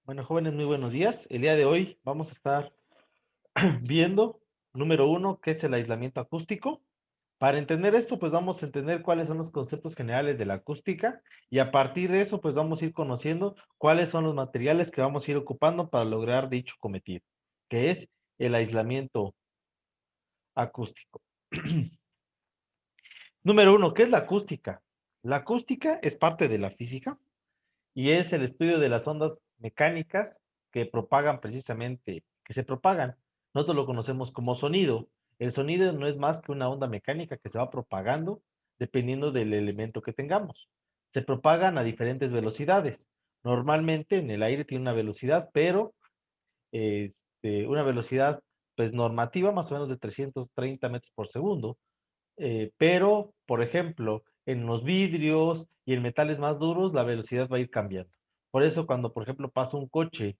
Bueno, jóvenes, muy buenos días. El día de hoy vamos a estar viendo, número uno, qué es el aislamiento acústico. Para entender esto, pues vamos a entender cuáles son los conceptos generales de la acústica y a partir de eso, pues vamos a ir conociendo cuáles son los materiales que vamos a ir ocupando para lograr dicho cometido, que es el aislamiento acústico. Número uno, ¿qué es la acústica? La acústica es parte de la física y es el estudio de las ondas mecánicas que propagan precisamente, que se propagan. Nosotros lo conocemos como sonido. El sonido no es más que una onda mecánica que se va propagando dependiendo del elemento que tengamos. Se propagan a diferentes velocidades. Normalmente en el aire tiene una velocidad, pero una velocidad pues normativa más o menos de 330 metros por segundo. Pero, por ejemplo, en los vidrios y en metales más duros, la velocidad va a ir cambiando. Por eso, cuando, por ejemplo, pasa un coche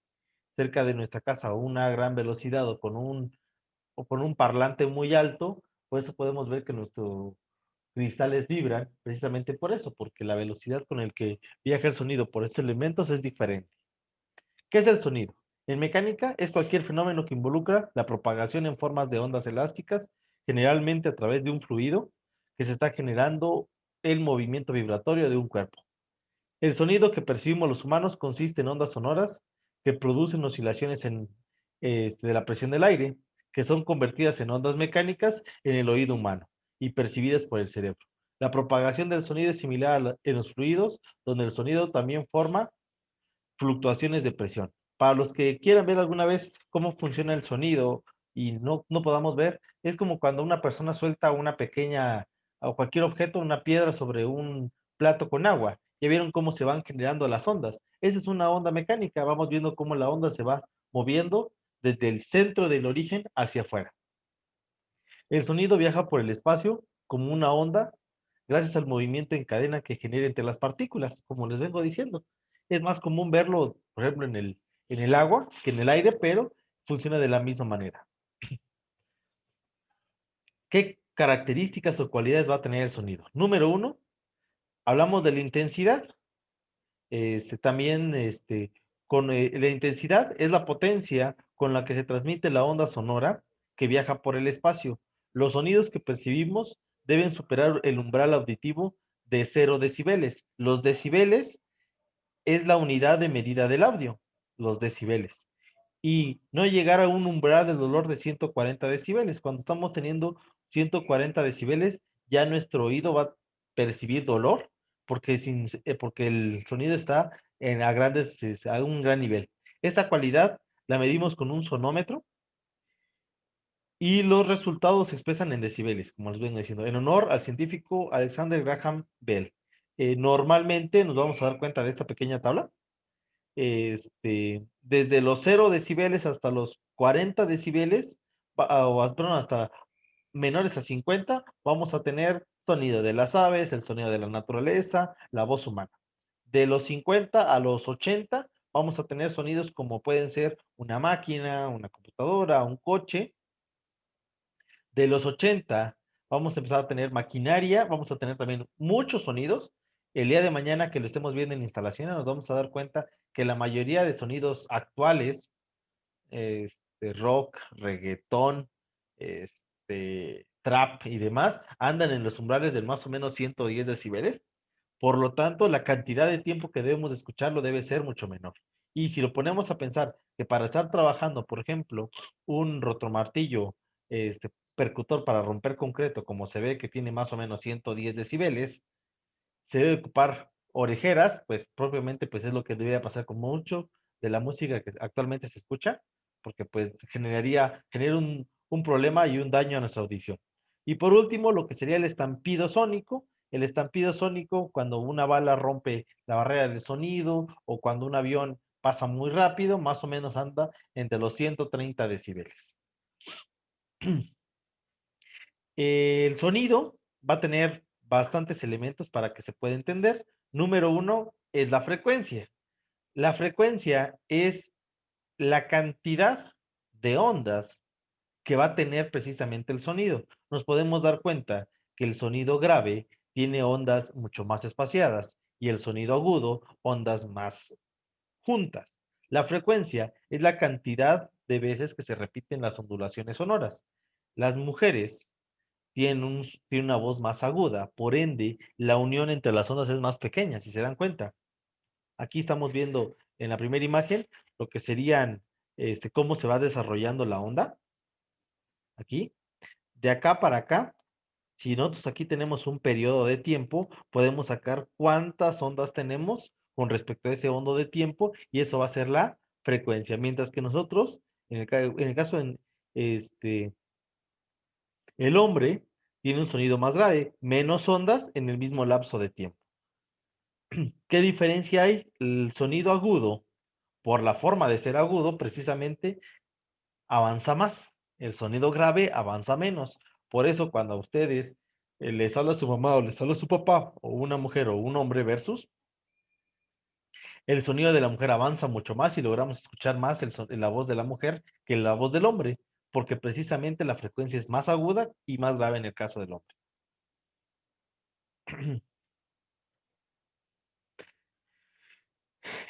cerca de nuestra casa a una gran velocidad o con un parlante muy alto, pues podemos ver que nuestros cristales vibran precisamente por eso, porque la velocidad con el que viaja el sonido por estos elementos es diferente. ¿Qué es el sonido? En mecánica es cualquier fenómeno que involucra la propagación en formas de ondas elásticas, generalmente a través de un fluido que se está generando el movimiento vibratorio de un cuerpo. El sonido que percibimos los humanos consiste en ondas sonoras que producen oscilaciones de la presión del aire, que son convertidas en ondas mecánicas en el oído humano y percibidas por el cerebro. La propagación del sonido es similar en los fluidos, donde el sonido también forma fluctuaciones de presión. Para los que quieran ver alguna vez cómo funciona el sonido y no podamos ver, es como cuando una persona suelta una pequeña o cualquier objeto, una piedra sobre un plato con agua. Ya vieron cómo se van generando las ondas. Esa es una onda mecánica. Vamos viendo cómo la onda se va moviendo desde el centro del origen hacia afuera. El sonido viaja por el espacio como una onda gracias al movimiento en cadena que genera entre las partículas, como les vengo diciendo. Es más común verlo, por ejemplo, en el agua que en el aire, pero funciona de la misma manera. ¿Qué características o cualidades va a tener el sonido? Número uno, hablamos de la intensidad. También con la intensidad es la potencia con la que se transmite la onda sonora que viaja por el espacio. Los sonidos que percibimos deben superar el umbral auditivo de 0 decibeles. Los decibeles es la unidad de medida del audio, los decibeles. Y no llegar a un umbral de dolor de 140 decibeles. Cuando estamos teniendo 140 decibeles, ya nuestro oído va a percibir dolor porque el sonido está a un gran nivel. Esta cualidad la medimos con un sonómetro y los resultados se expresan en decibeles, como les vengo diciendo, en honor al científico Alexander Graham Bell. Normalmente nos vamos a dar cuenta de esta pequeña tabla. Desde los 0 decibeles hasta los 40 decibeles, perdón, hasta menores a 50, vamos a tener sonido de las aves, el sonido de la naturaleza, la voz humana. De los 50 a los 80, vamos a tener sonidos como pueden ser una máquina, una computadora, un coche. De los 80, vamos a empezar a tener maquinaria, vamos a tener también muchos sonidos. El día de mañana que lo estemos viendo en instalaciones, nos vamos a dar cuenta que la mayoría de sonidos actuales, rock, reggaetón, trap y demás, andan en los umbrales de más o menos 110 decibeles. Por lo tanto, la cantidad de tiempo que debemos de escucharlo debe ser mucho menor. Y si lo ponemos a pensar que para estar trabajando, por ejemplo, un rotomartillo percutor para romper concreto, como se ve que tiene más o menos 110 decibeles, se debe ocupar orejeras, pues propiamente pues es lo que debería pasar con mucho de la música que actualmente se escucha, porque pues genera un problema y un daño a nuestra audición. Y por último, lo que sería el estampido sónico cuando una bala rompe la barrera del sonido o cuando un avión pasa muy rápido, más o menos anda entre los 130 decibeles. El sonido va a tener bastantes elementos para que se pueda entender. Número uno es la frecuencia. La frecuencia es la cantidad de ondas que va a tener precisamente el sonido. Nos podemos dar cuenta que el sonido grave tiene ondas mucho más espaciadas y el sonido agudo ondas más juntas. La frecuencia es la cantidad de veces que se repiten las ondulaciones sonoras. Las mujeres tienen una voz más aguda, por ende, la unión entre las ondas es más pequeña, si se dan cuenta. Aquí estamos viendo en la primera imagen lo que serían, cómo se va desarrollando la onda. Aquí, de acá para acá, si nosotros aquí tenemos un periodo de tiempo, podemos sacar cuántas ondas tenemos con respecto a ese hondo de tiempo y eso va a ser la frecuencia. Mientras que nosotros, en el caso este, el hombre tiene un sonido más grave, menos ondas en el mismo lapso de tiempo. ¿Qué diferencia hay? El sonido agudo, por la forma de ser agudo, precisamente avanza más. El sonido grave avanza menos. Por eso cuando a ustedes les habla su mamá o les habla su papá, o una mujer o un hombre versus, el sonido de la mujer avanza mucho más y logramos escuchar más la voz de la mujer que la voz del hombre, porque precisamente la frecuencia es más aguda y más grave en el caso del hombre.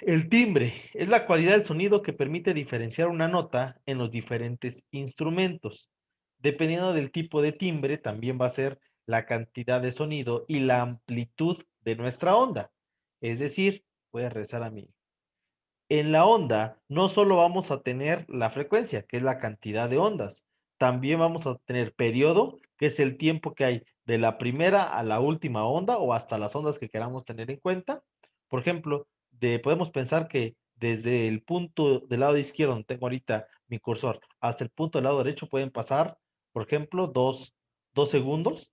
El timbre es la cualidad del sonido que permite diferenciar una nota en los diferentes instrumentos. Dependiendo del tipo de timbre, también va a ser la cantidad de sonido y la amplitud de nuestra onda. Es decir, voy a regresar a mí. En la onda no solo vamos a tener la frecuencia, que es la cantidad de ondas, también vamos a tener periodo, que es el tiempo que hay de la primera a la última onda o hasta las ondas que queramos tener en cuenta. Por ejemplo, podemos pensar que desde el punto del lado izquierdo, donde tengo ahorita mi cursor, hasta el punto del lado derecho pueden pasar, por ejemplo, dos segundos,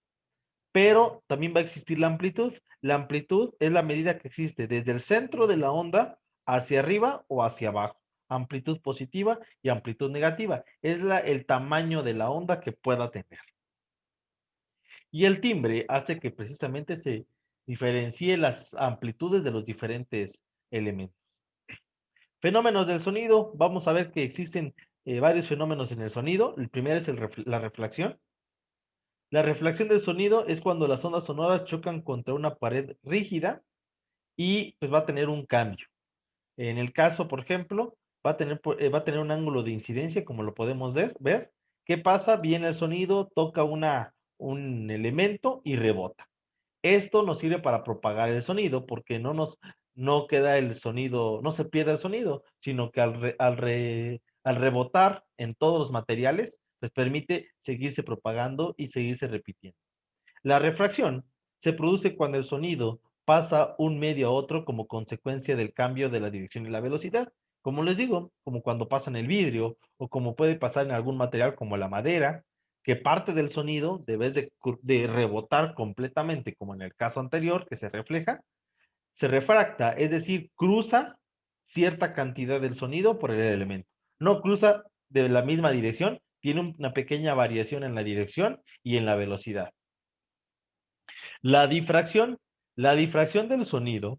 pero también va a existir la amplitud. La amplitud es la medida que existe desde el centro de la onda hacia arriba o hacia abajo. Amplitud positiva y amplitud negativa. Es el tamaño de la onda que pueda tener. Y el timbre hace que precisamente se diferencie las amplitudes de los diferentes elementos. Fenómenos del sonido. Vamos a ver que existen varios fenómenos en el sonido. El primero es la reflexión. La reflexión del sonido es cuando las ondas sonoras chocan contra una pared rígida y pues va a tener un cambio. En el caso, por ejemplo, va a tener un ángulo de incidencia, como lo podemos ver. ¿Qué pasa? Viene el sonido, toca un elemento y rebota. Esto nos sirve para propagar el sonido porque no queda el sonido, no se pierde el sonido, sino que al rebotar en todos los materiales, pues permite seguirse propagando y seguirse repitiendo. La refracción se produce cuando el sonido pasa un medio a otro como consecuencia del cambio de la dirección y la velocidad. Como les digo, como cuando pasa en el vidrio o como puede pasar en algún material como la madera, que parte del sonido, de rebotar completamente, como en el caso anterior, que se refleja, se refracta, es decir, cruza cierta cantidad del sonido por el elemento. No cruza de la misma dirección, tiene una pequeña variación en la dirección y en la velocidad. La difracción. La difracción del sonido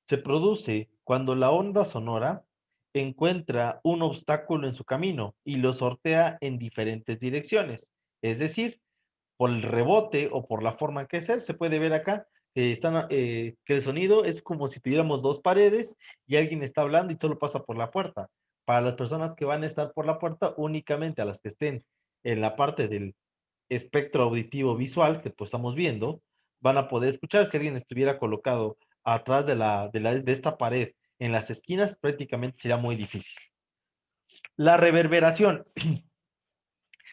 se produce cuando la onda sonora encuentra un obstáculo en su camino y lo sortea en diferentes direcciones. Es decir, por el rebote o por la forma que es, se puede ver acá que el sonido es como si tuviéramos dos paredes y alguien está hablando y solo pasa por la puerta. Para las personas que van a estar por la puerta, únicamente a las que estén en la parte del espectro auditivo visual que pues estamos viendo, van a poder escuchar. Si alguien estuviera colocado atrás de esta pared en las esquinas, prácticamente sería muy difícil. La reverberación.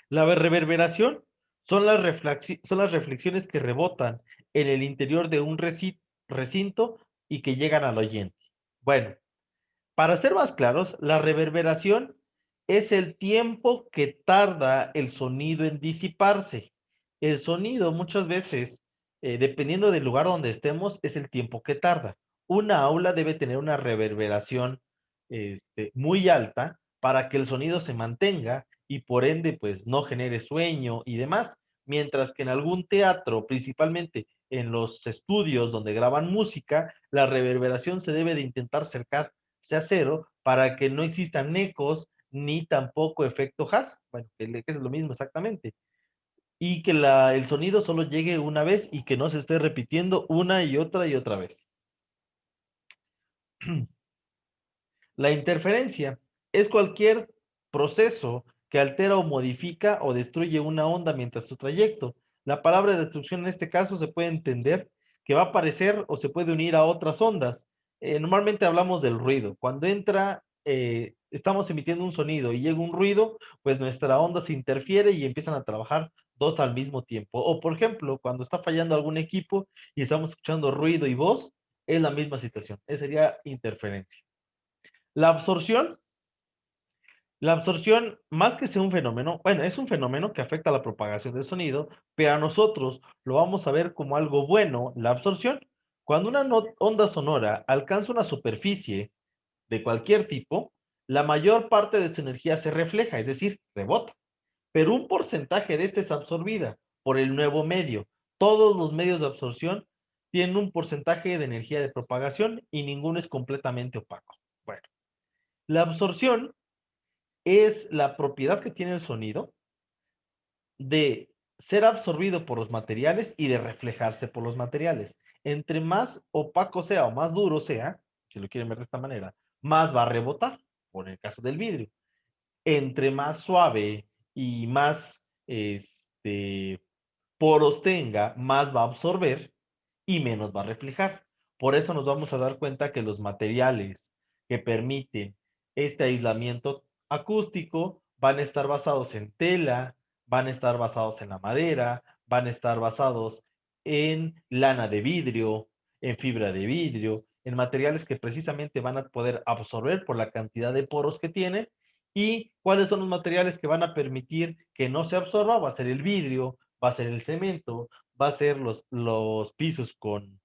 La reverberación son las reflexiones que rebotan en el interior de un recinto y que llegan al oyente. Bueno, para ser más claros, la reverberación es el tiempo que tarda el sonido en disiparse. El sonido muchas veces, dependiendo del lugar donde estemos, es el tiempo que tarda. Una aula debe tener una reverberación muy alta para que el sonido se mantenga y por ende pues no genere sueño y demás. Mientras que en algún teatro, principalmente en los estudios donde graban música, la reverberación se debe de intentar acercar sea cero para que no existan ecos ni tampoco efecto Haas, bueno, que es lo mismo exactamente, y que el sonido solo llegue una vez y que no se esté repitiendo una y otra vez. La interferencia es cualquier proceso que altera o modifica o destruye una onda mientras su trayecto. La palabra destrucción en este caso se puede entender que va a aparecer o se puede unir a otras ondas. Normalmente hablamos del ruido. Cuando estamos emitiendo un sonido y llega un ruido, pues nuestra onda se interfiere y empiezan a trabajar dos al mismo tiempo. O por ejemplo, cuando está fallando algún equipo y estamos escuchando ruido y voz, es la misma situación. Esa sería interferencia. La absorción, la absorción, más que sea un fenómeno, bueno, es un fenómeno que afecta a la propagación del sonido, pero a nosotros lo vamos a ver como algo bueno, la absorción. Cuando una onda sonora alcanza una superficie de cualquier tipo, la mayor parte de su energía se refleja, es decir, rebota, pero un porcentaje de esta es absorbida por el nuevo medio. Todos los medios de absorción tienen un porcentaje de energía de propagación y ninguno es completamente opaco. Bueno, la absorción es la propiedad que tiene el sonido de ser absorbido por los materiales y de reflejarse por los materiales. Entre más opaco sea o más duro sea, si lo quieren ver de esta manera, más va a rebotar, por el caso del vidrio. Entre más suave y más poros tenga, más va a absorber y menos va a reflejar. Por eso nos vamos a dar cuenta que los materiales que permiten este aislamiento acústico van a estar basados en tela, van a estar basados en la madera, van a estar basados en lana de vidrio, en fibra de vidrio, en materiales que precisamente van a poder absorber por la cantidad de poros que tienen. ¿Y cuáles son los materiales que van a permitir que no se absorba? Va a ser el vidrio, va a ser el cemento, va a ser los pisos con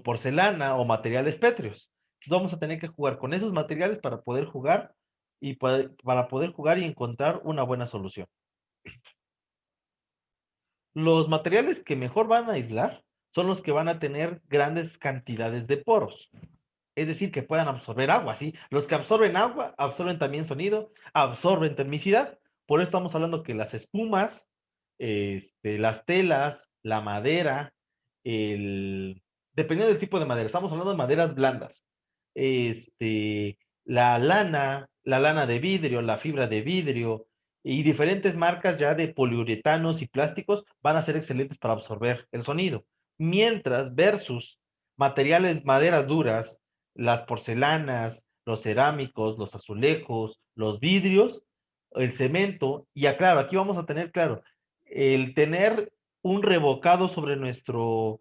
porcelana o materiales pétreos. Entonces vamos a tener que jugar con esos materiales para poder jugar y para poder jugar y encontrar una buena solución. Los materiales que mejor van a aislar son los que van a tener grandes cantidades de poros. Es decir, que puedan absorber agua, ¿sí? Los que absorben agua, absorben también sonido, absorben termicidad. Por eso estamos hablando que las espumas, las telas, la madera, el... dependiendo del tipo de madera, estamos hablando de maderas blandas. Este, la lana de vidrio, la fibra de vidrio y diferentes marcas ya de poliuretanos y plásticos van a ser excelentes para absorber el sonido. Mientras versus materiales, maderas duras, las porcelanas, los cerámicos, los azulejos, los vidrios, el cemento, y aclaro, aquí vamos a tener claro, el tener un revocado sobre nuestro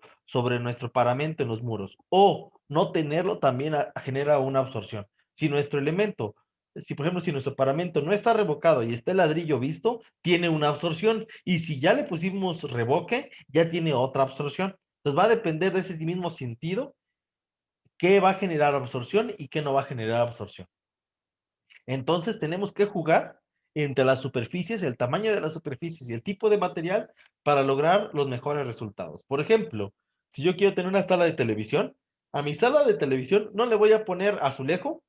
paramento en los muros, o no tenerlo también genera una absorción. Si nuestro elemento, si por ejemplo, si nuestro paramento no está revocado y está el ladrillo visto, tiene una absorción, y si ya le pusimos revoque, ya tiene otra absorción. Entonces va a depender de ese mismo sentido qué va a generar absorción y qué no va a generar absorción. Entonces tenemos que jugar entre las superficies, el tamaño de las superficies y el tipo de material para lograr los mejores resultados. Por ejemplo, si yo quiero tener una sala de televisión, a mi sala de televisión no le voy a poner azulejo,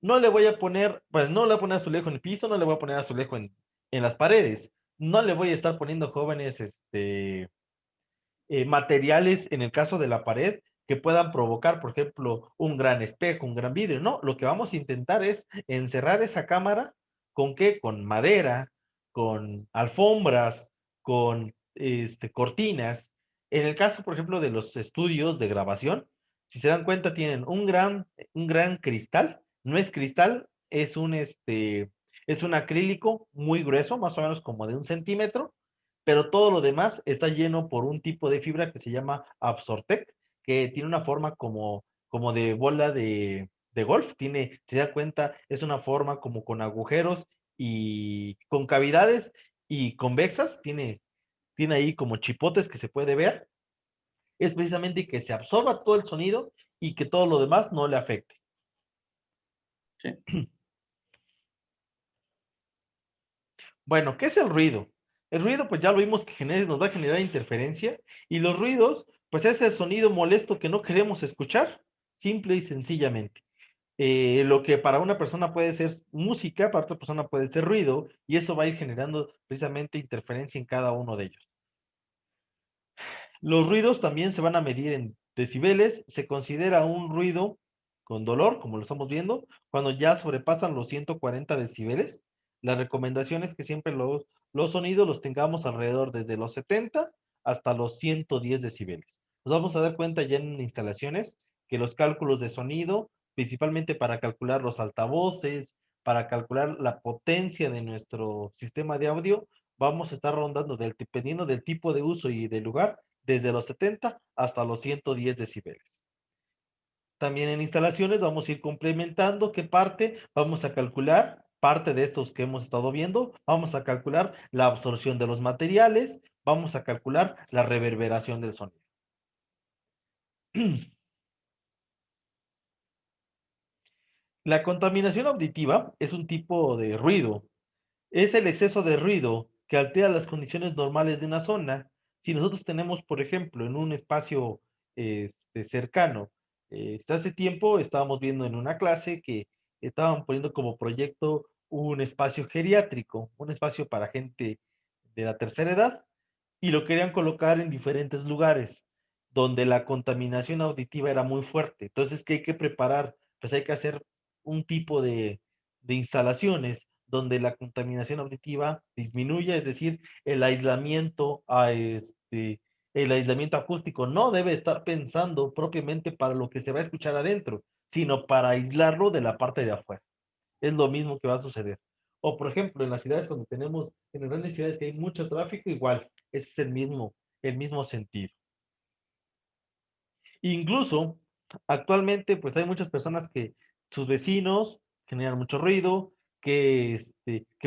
no le voy a poner, pues no le voy a poner azulejo en el piso, no le voy a poner azulejo en las paredes, no le voy a estar poniendo jóvenes, materiales en el caso de la pared que puedan provocar, por ejemplo, un gran espejo, un gran vidrio. No, lo que vamos a intentar es encerrar esa cámara con qué, con madera, con alfombras, con cortinas. En el caso, por ejemplo, de los estudios de grabación, si se dan cuenta, tienen un gran cristal. No es cristal, es un acrílico muy grueso, más o menos como de 1 centímetro, pero todo lo demás está lleno por un tipo de fibra que se llama Absortec, que tiene una forma como de bola de golf. Si se da cuenta, es una forma como con agujeros y con cavidades y convexas. Tiene ahí como chipotes que se puede ver. Es precisamente que se absorba todo el sonido y que todo lo demás no le afecte. Sí. Bueno, ¿qué es el ruido? El ruido, pues ya lo vimos que nos va a generar interferencia, y los ruidos, pues es el sonido molesto que no queremos escuchar, simple y sencillamente. Lo que para una persona puede ser música, para otra persona puede ser ruido, y eso va a ir generando precisamente interferencia en cada uno de ellos. Los ruidos también se van a medir en decibeles. Se considera un ruido con dolor, como lo estamos viendo, cuando ya sobrepasan los 140 decibeles. La recomendación es que siempre los sonidos los tengamos alrededor desde los 70 hasta los 110 decibeles. Nos vamos a dar cuenta ya en instalaciones que los cálculos de sonido, principalmente para calcular los altavoces, para calcular la potencia de nuestro sistema de audio, vamos a estar rondando, dependiendo del tipo de uso y del lugar, desde los 70 hasta los 110 decibeles. También en instalaciones vamos a ir complementando qué parte vamos a calcular, parte de estos que hemos estado viendo, vamos a calcular la absorción de los materiales, vamos a calcular la reverberación del sonido. La contaminación auditiva es un tipo de ruido. Es el exceso de ruido que altera las condiciones normales de una zona. Si nosotros tenemos, por ejemplo, en un espacio cercano, hace tiempo estábamos viendo en una clase que estaban poniendo como proyecto un espacio geriátrico, un espacio para gente de la tercera edad, y lo querían colocar en diferentes lugares donde la contaminación auditiva era muy fuerte. Entonces, ¿qué hay que preparar? Pues hay que hacer un tipo de instalaciones donde la contaminación auditiva disminuya, es decir, el aislamiento acústico no debe estar pensando propiamente para lo que se va a escuchar adentro, sino para aislarlo de la parte de afuera. Es lo mismo que va a suceder. O por ejemplo, en las ciudades donde tenemos, en las grandes ciudades que hay mucho tráfico, igual, ese es el mismo sentido. Incluso, actualmente, pues hay muchas personas que sus vecinos generan mucho ruido, que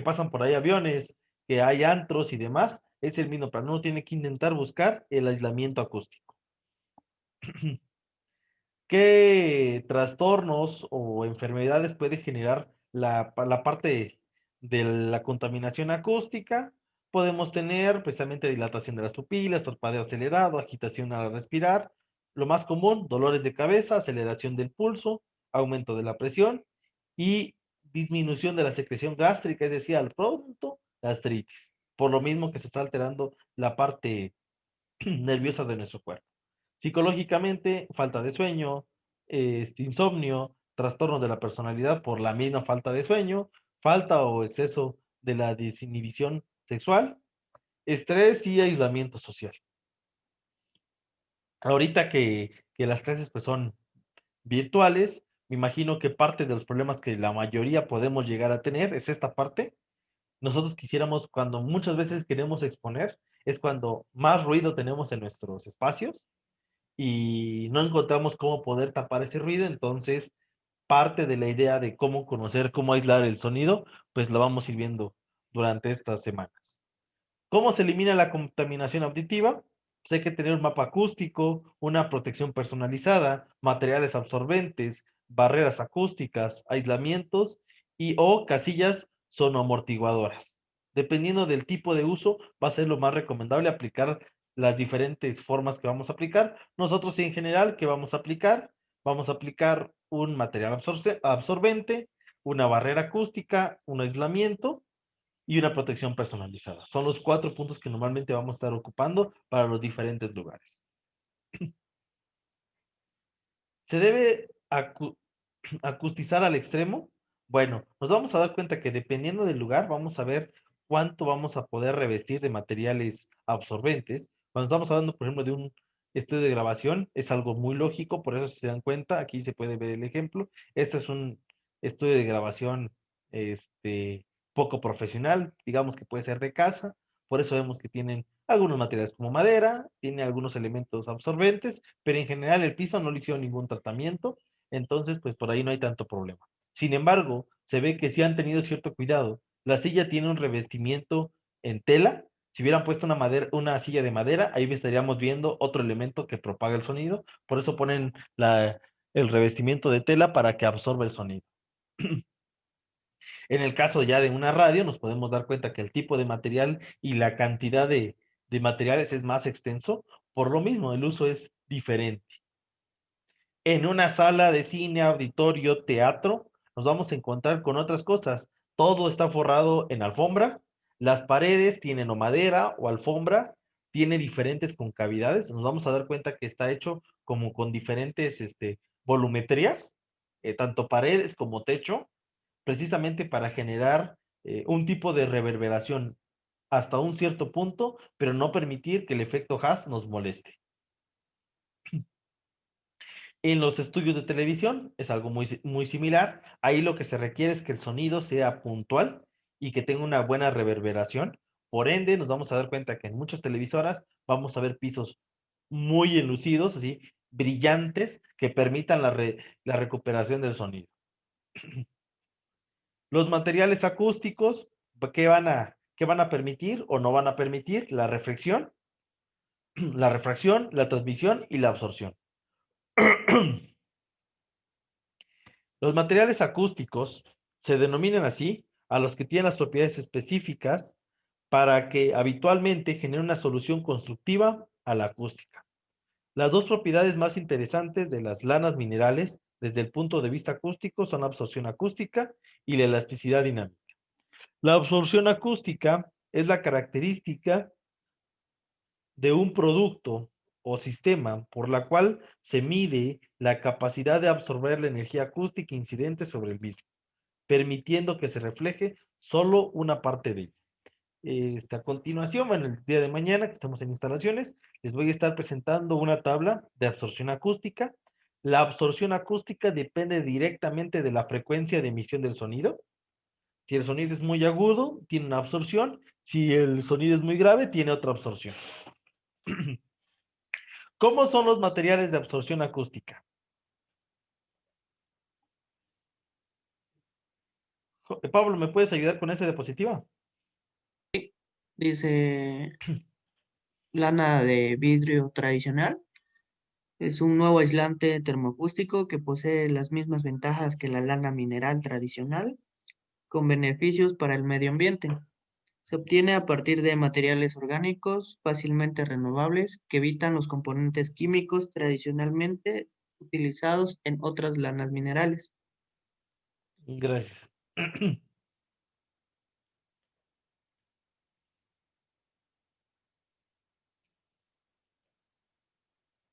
pasan por ahí aviones, que hay antros y demás. Es el mismo plan. Uno tiene que intentar buscar el aislamiento acústico. ¿Qué trastornos o enfermedades puede generar la parte de la contaminación acústica? Podemos tener precisamente dilatación de las pupilas, parpadeo acelerado, agitación al respirar. Lo más común, dolores de cabeza, aceleración del pulso, aumento de la presión y disminución de la secreción gástrica, es decir, al pronto, gastritis. Por lo mismo que se está alterando la parte nerviosa de nuestro cuerpo. Psicológicamente, falta de sueño, insomnio, trastornos de la personalidad por la misma falta de sueño, falta o exceso de la desinhibición sexual, estrés y aislamiento social. Ahorita que las clases pues son virtuales, me imagino que parte de los problemas que la mayoría podemos llegar a tener es esta parte. Nosotros quisiéramos, cuando muchas veces queremos exponer, es cuando más ruido tenemos en nuestros espacios y no encontramos cómo poder tapar ese ruido, entonces parte de la idea de cómo conocer, cómo aislar el sonido, pues lo vamos a ir viendo durante estas semanas. ¿Cómo se elimina la contaminación auditiva? Pues hay que tener un mapa acústico, una protección personalizada, materiales absorbentes, barreras acústicas, aislamientos y o casillas sonoamortiguadoras. Dependiendo del tipo de uso, va a ser lo más recomendable aplicar las diferentes formas que vamos a aplicar. Nosotros en general, ¿qué vamos a aplicar? Vamos a aplicar un material absorbente, una barrera acústica, un aislamiento y una protección personalizada. Son los 4 puntos que normalmente vamos a estar ocupando para los diferentes lugares. ¿Se debe acustizar al extremo? Bueno, nos vamos a dar cuenta que dependiendo del lugar, vamos a ver cuánto vamos a poder revestir de materiales absorbentes. Cuando estamos hablando, por ejemplo, de un estudio de grabación, es algo muy lógico, por eso si se dan cuenta, aquí se puede ver el ejemplo. Este es un estudio de grabación poco profesional, digamos que puede ser de casa, por eso vemos que tienen algunos materiales como madera, tiene algunos elementos absorbentes, pero en general el piso no le hicieron ningún tratamiento, entonces pues por ahí no hay tanto problema. Sin embargo, se ve que sí han tenido cierto cuidado. La silla tiene un revestimiento en tela. Si hubieran puesto una silla de madera, ahí estaríamos viendo otro elemento que propaga el sonido. Por eso ponen el revestimiento de tela para que absorba el sonido. En el caso ya de una radio, nos podemos dar cuenta que el tipo de material y la cantidad de materiales es más extenso. Por lo mismo, el uso es diferente. En una sala de cine, auditorio, teatro, nos vamos a encontrar con otras cosas. Todo está forrado en alfombra. Las paredes tienen o madera o alfombra. Tiene diferentes concavidades. Nos vamos a dar cuenta que está hecho como con diferentes volumetrías. tanto paredes como techo, precisamente para generar un tipo de reverberación hasta un cierto punto, pero no permitir que el efecto Haas nos moleste. En los estudios de televisión es algo muy similar. Ahí lo que se requiere es que el sonido sea puntual y que tenga una buena reverberación. Por ende, nos vamos a dar cuenta que en muchas televisoras vamos a ver pisos muy enlucidos, así, brillantes, que permitan la recuperación del sonido. Los materiales acústicos, qué van a permitir o no van a permitir? La reflexión, la refracción, la transmisión y la absorción. Los materiales acústicos se denominan así a los que tienen las propiedades específicas para que habitualmente generen una solución constructiva a la acústica. Las dos propiedades más interesantes de las lanas minerales desde el punto de vista acústico son la absorción acústica y la elasticidad dinámica. La absorción acústica es la característica de un producto o sistema por la cual se mide la capacidad de absorber la energía acústica incidente sobre el mismo, permitiendo que se refleje solo una parte de ella. A continuación, bueno, el día de mañana que estamos en instalaciones, les voy a estar presentando una tabla de absorción acústica. La absorción acústica depende directamente de la frecuencia de emisión del sonido. Si el sonido es muy agudo, tiene una absorción. Si el sonido es muy grave, tiene otra absorción. ¿Cómo son los materiales de absorción acústica? Pablo, ¿me puedes ayudar con esa diapositiva? Dice lana de vidrio tradicional. Es un nuevo aislante termoacústico que posee las mismas ventajas que la lana mineral tradicional, con beneficios para el medio ambiente. Se obtiene a partir de materiales orgánicos fácilmente renovables que evitan los componentes químicos tradicionalmente utilizados en otras lanas minerales. Gracias.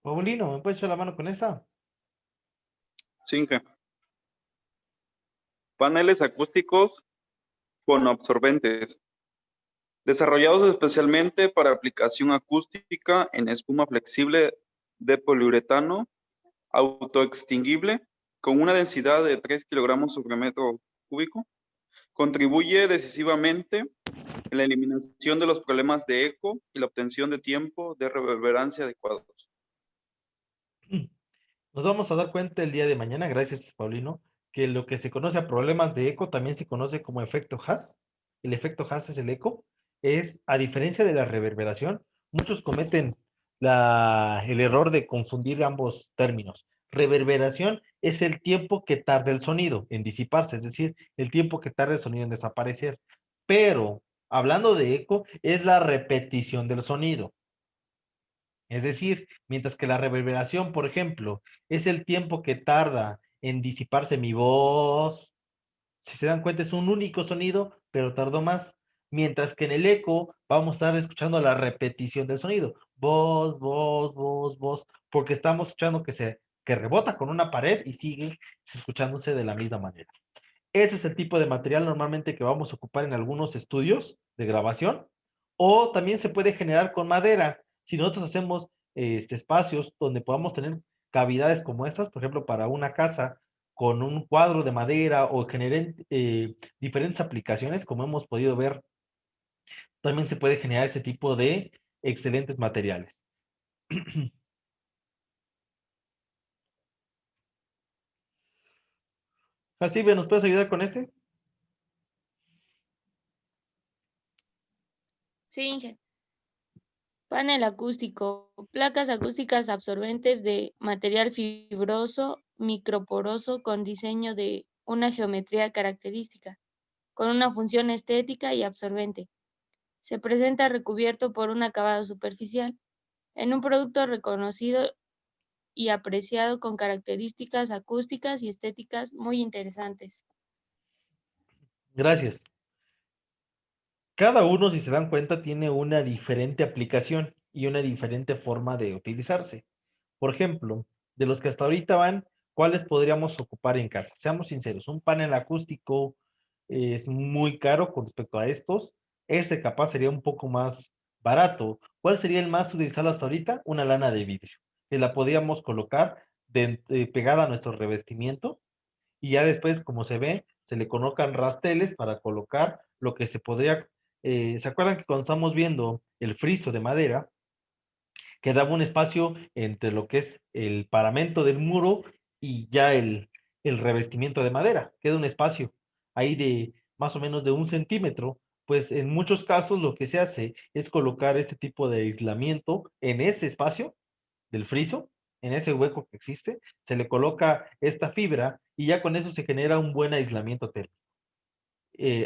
Paulino, ¿me puedes echar la mano con esta? 5. Paneles acústicos con absorbentes, desarrollados especialmente para aplicación acústica en espuma flexible de poliuretano autoextinguible con una densidad de 3 kilogramos sobre metro cúbico, contribuye decisivamente en la eliminación de los problemas de eco y la obtención de tiempo de reverberancia adecuados. Nos vamos a dar cuenta el día de mañana, gracias, Paulino, que lo que se conoce a problemas de eco también se conoce como efecto Haas. El efecto Haas es el eco. Es, a diferencia de la reverberación, muchos cometen el error de confundir ambos términos. Reverberación es el tiempo que tarda el sonido en disiparse, es decir, el tiempo que tarda el sonido en desaparecer. Pero, hablando de eco, es la repetición del sonido. Es decir, mientras que la reverberación, por ejemplo, es el tiempo que tarda en disiparse mi voz, si se dan cuenta es un único sonido, pero tardó más. Mientras que en el eco vamos a estar escuchando la repetición del sonido. Voz, voz, voz, voz, porque estamos escuchando que rebota con una pared y sigue escuchándose de la misma manera. Ese es el tipo de material normalmente que vamos a ocupar en algunos estudios de grabación, o también se puede generar con madera. Si nosotros hacemos espacios donde podamos tener cavidades como estas, por ejemplo, para una casa con un cuadro de madera o generen diferentes aplicaciones, como hemos podido ver, también se puede generar ese tipo de excelentes materiales. Así, ¿nos puedes ayudar con este? Sí, Inge. Panel acústico, placas acústicas absorbentes de material fibroso, microporoso con diseño de una geometría característica, con una función estética y absorbente. Se presenta recubierto por un acabado superficial, en un producto reconocido y apreciado con características acústicas y estéticas muy interesantes. Gracias. Cada uno, si se dan cuenta, tiene una diferente aplicación y una diferente forma de utilizarse. Por ejemplo, de los que hasta ahorita van, ¿cuáles podríamos ocupar en casa? Seamos sinceros, un panel acústico es muy caro con respecto a estos. Ese capaz sería un poco más barato. ¿Cuál sería el más utilizado hasta ahorita? Una lana de vidrio, que la podíamos colocar pegada a nuestro revestimiento y ya después, como se ve, se le colocan rasteles para colocar lo que se podría. ¿Se acuerdan que cuando estamos viendo el friso de madera, quedaba un espacio entre lo que es el paramento del muro y ya el revestimiento de madera? Queda un espacio ahí de más o menos de 1 centímetro. Pues en muchos casos lo que se hace es colocar este tipo de aislamiento en ese espacio del friso, en ese hueco que existe, se le coloca esta fibra y ya con eso se genera un buen aislamiento térmico.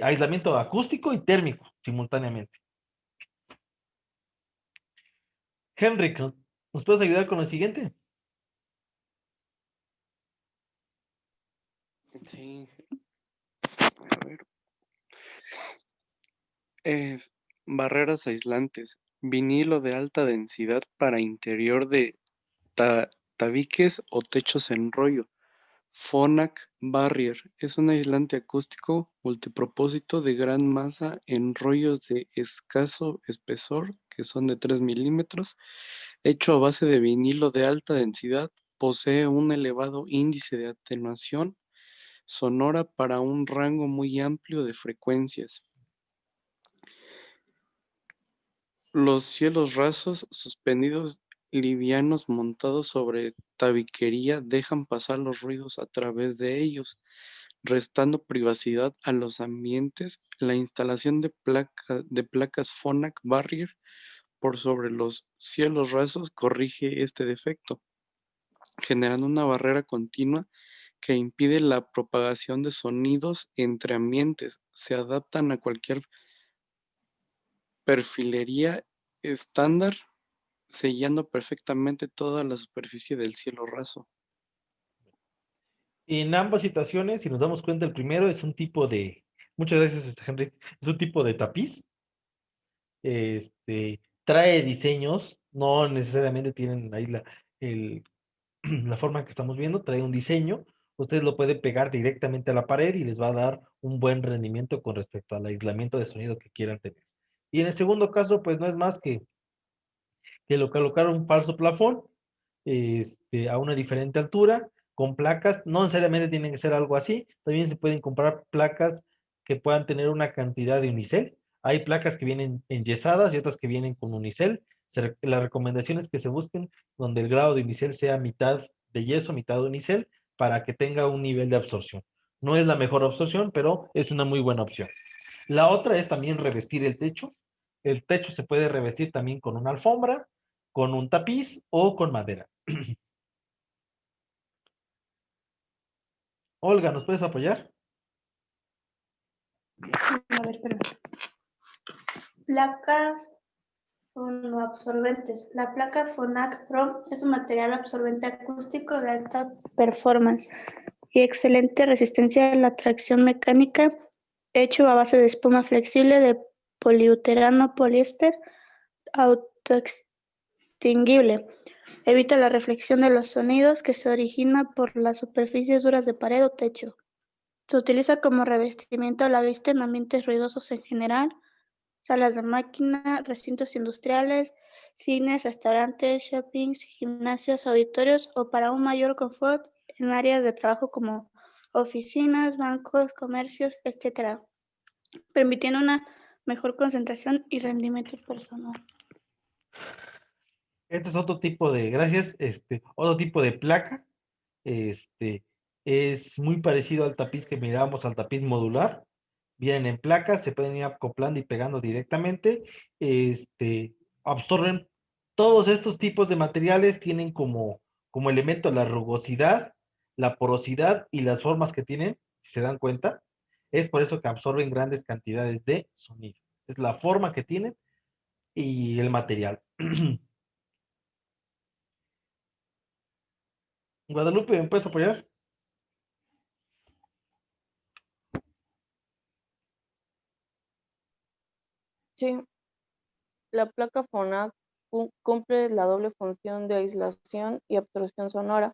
Aislamiento acústico y térmico simultáneamente. Henrik, ¿nos puedes ayudar con lo siguiente? Sí, a ver. Eh, Barreras aislantes. Vinilo de alta densidad para interior de tabiques o techos en rollo. Phonak Barrier es un aislante acústico multipropósito de gran masa en rollos de escaso espesor, que son de 3 milímetros, hecho a base de vinilo de alta densidad. Posee un elevado índice de atenuación sonora para un rango muy amplio de frecuencias. Los cielos rasos, suspendidos livianos montados sobre tabiquería, dejan pasar los ruidos a través de ellos, restando privacidad a los ambientes. La instalación de placas Phonak Barrier por sobre los cielos rasos corrige este defecto, generando una barrera continua que impide la propagación de sonidos entre ambientes. Se adaptan a cualquier perfilería estándar, sellando perfectamente toda la superficie del cielo raso. En ambas situaciones, si nos damos cuenta, el primero es un tipo de, muchas gracias, Henry, es un tipo de tapiz. Trae diseños, no necesariamente tienen ahí la forma que estamos viendo, trae un diseño. Ustedes lo pueden pegar directamente a la pared y les va a dar un buen rendimiento con respecto al aislamiento de sonido que quieran tener. Y en el segundo caso, pues no es más que lo colocar un falso plafón a una diferente altura, con placas. No necesariamente tienen que ser algo así, también se pueden comprar placas que puedan tener una cantidad de unicel. Hay placas que vienen enyesadas y otras que vienen con unicel. La recomendación es que se busquen donde el grado de unicel sea mitad de yeso, mitad de unicel, para que tenga un nivel de absorción. No es la mejor absorción, pero es una muy buena opción. La otra es también revestir el techo. El techo se puede revestir también con una alfombra, con un tapiz o con madera. Olga, ¿nos puedes apoyar? A ver, perdón. Placas fonoabsorbentes. La placa Phonak Pro es un material absorbente acústico de alta performance y excelente resistencia a la tracción mecánica, hecho a base de espuma flexible de poliuretano poliéster autoextinguible. Evita la reflexión de los sonidos que se origina por las superficies duras de pared o techo. Se utiliza como revestimiento a la vista en ambientes ruidosos en general, salas de máquina, recintos industriales, cines, restaurantes, shoppings, gimnasios, auditorios o para un mayor confort en áreas de trabajo como oficinas, bancos, comercios, etc., permitiendo una mejor concentración y rendimiento personal. Este es otro tipo de, gracias, otro tipo de placa. Este es muy parecido al tapiz que miramos, al tapiz modular. Vienen en placas, se pueden ir acoplando y pegando directamente. Absorben todos estos tipos de materiales, tienen como elemento la rugosidad, la porosidad y las formas que tienen, si se dan cuenta. Es por eso que absorben grandes cantidades de sonido. Es la forma que tienen y el material. Guadalupe, ¿me puedes apoyar? Sí, la placa Phonak cumple la doble función de aislación y absorción sonora.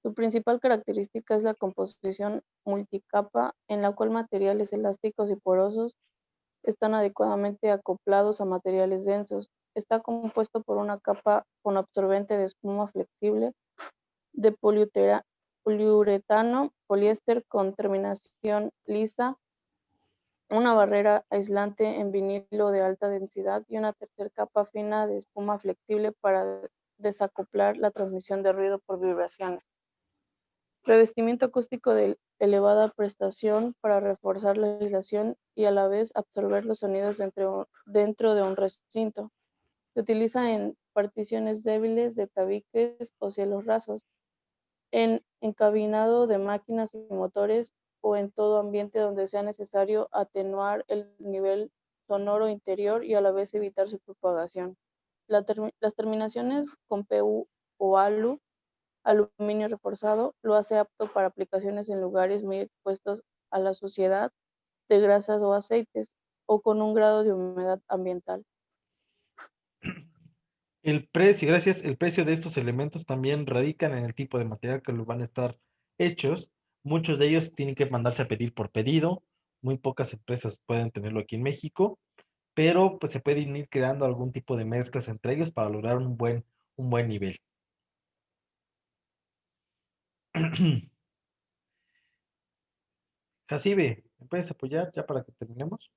Su principal característica es la composición multicapa, en la cual materiales elásticos y porosos están adecuadamente acoplados a materiales densos. Está compuesto por una capa con absorbente de espuma flexible de poliuretano, poliéster con terminación lisa, una barrera aislante en vinilo de alta densidad y una tercera capa fina de espuma flexible para desacoplar la transmisión de ruido por vibraciones. Revestimiento acústico de elevada prestación para reforzar la aislación y a la vez absorber los sonidos dentro de un recinto. Se utiliza en particiones débiles de tabiques o cielos rasos, en encabinado de máquinas y motores o en todo ambiente donde sea necesario atenuar el nivel sonoro interior y a la vez evitar su propagación. Las terminaciones con PU o ALU, aluminio reforzado, lo hace apto para aplicaciones en lugares muy expuestos a la suciedad de grasas o aceites o con un grado de humedad ambiental. El precio, gracias, el precio de estos elementos también radican en el tipo de material que los van a estar hechos. Muchos de ellos tienen que mandarse a pedir por pedido. Muy pocas empresas pueden tenerlo aquí en México, pero pues se pueden ir creando algún tipo de mezclas entre ellos para lograr un buen nivel. Jacibe, ¿me puedes apoyar ya para que terminemos?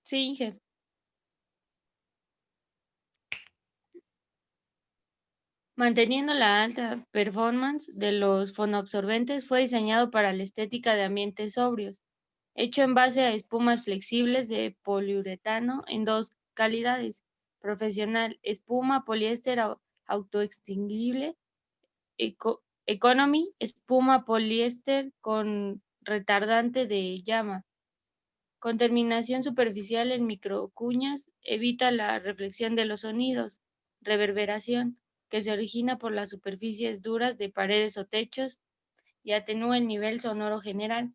Sí, jefe. Manteniendo la alta performance de los fonoabsorbentes, fue diseñado para la estética de ambientes sobrios, hecho en base a espumas flexibles de poliuretano en dos calidades: profesional, espuma poliéster autoextinguible, economy, espuma poliéster con retardante de llama, con terminación superficial en microcuñas, evita la reflexión de los sonidos, reverberación, que se origina por las superficies duras de paredes o techos, y atenúa el nivel sonoro general.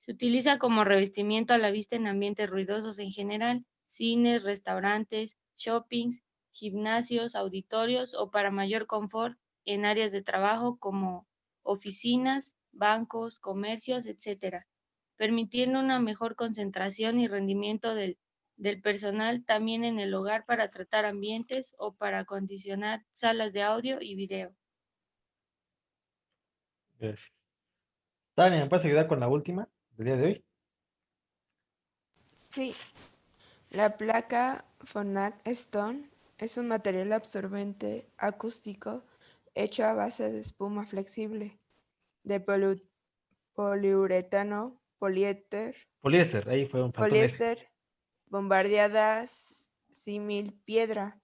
Se utiliza como revestimiento a la vista en ambientes ruidosos en general, cines, restaurantes, shoppings, gimnasios, auditorios o para mayor confort en áreas de trabajo como oficinas, bancos, comercios, etc., permitiendo una mejor concentración y rendimiento del personal, también en el hogar para tratar ambientes o para acondicionar salas de audio y video. Gracias. Tania, ¿me puedes ayudar con la última del día de hoy? Sí, la placa Phonak Stone es un material absorbente acústico hecho a base de espuma flexible, de poliuretano, Poliéster, ahí fue un faltón F. poliéster, bombardeadas símil piedra,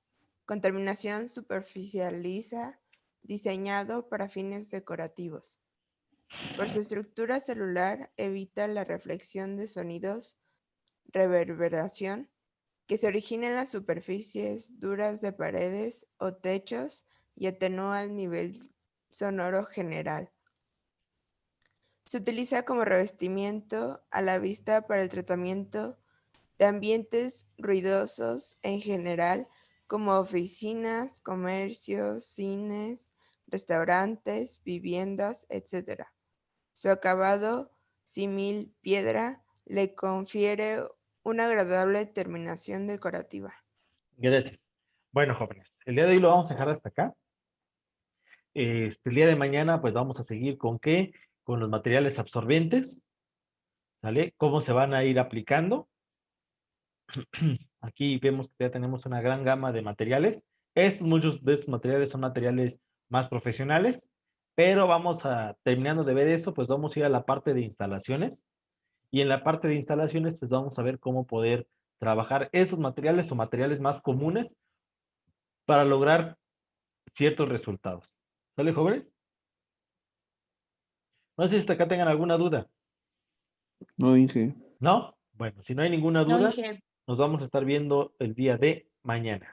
con terminación superficial lisa, diseñado para fines decorativos. Por su estructura celular evita la reflexión de sonidos, reverberación, que se origina en las superficies duras de paredes o techos y atenúa el nivel sonoro general. Se utiliza como revestimiento a la vista para el tratamiento de ambientes ruidosos en general, como oficinas, comercios, cines, restaurantes, viviendas, etc. Su acabado símil piedra le confiere una agradable terminación decorativa. Gracias. Bueno, jóvenes, el día de hoy lo vamos a dejar hasta acá. El día de mañana, pues vamos a seguir con qué, con los materiales absorbentes, ¿sale? Cómo se van a ir aplicando. Aquí vemos que ya tenemos una gran gama de materiales. Muchos de estos materiales son materiales más profesionales, pero terminando de ver eso, pues vamos a ir a la parte de instalaciones. Y en la parte de instalaciones, pues vamos a ver cómo poder trabajar esos materiales o materiales más comunes para lograr ciertos resultados. ¿Sale, jóvenes? No sé si hasta acá tengan alguna duda. No, Inge. ¿No? Bueno, si no hay ninguna No, duda, Inge. nos vamos a estar viendo el día de mañana.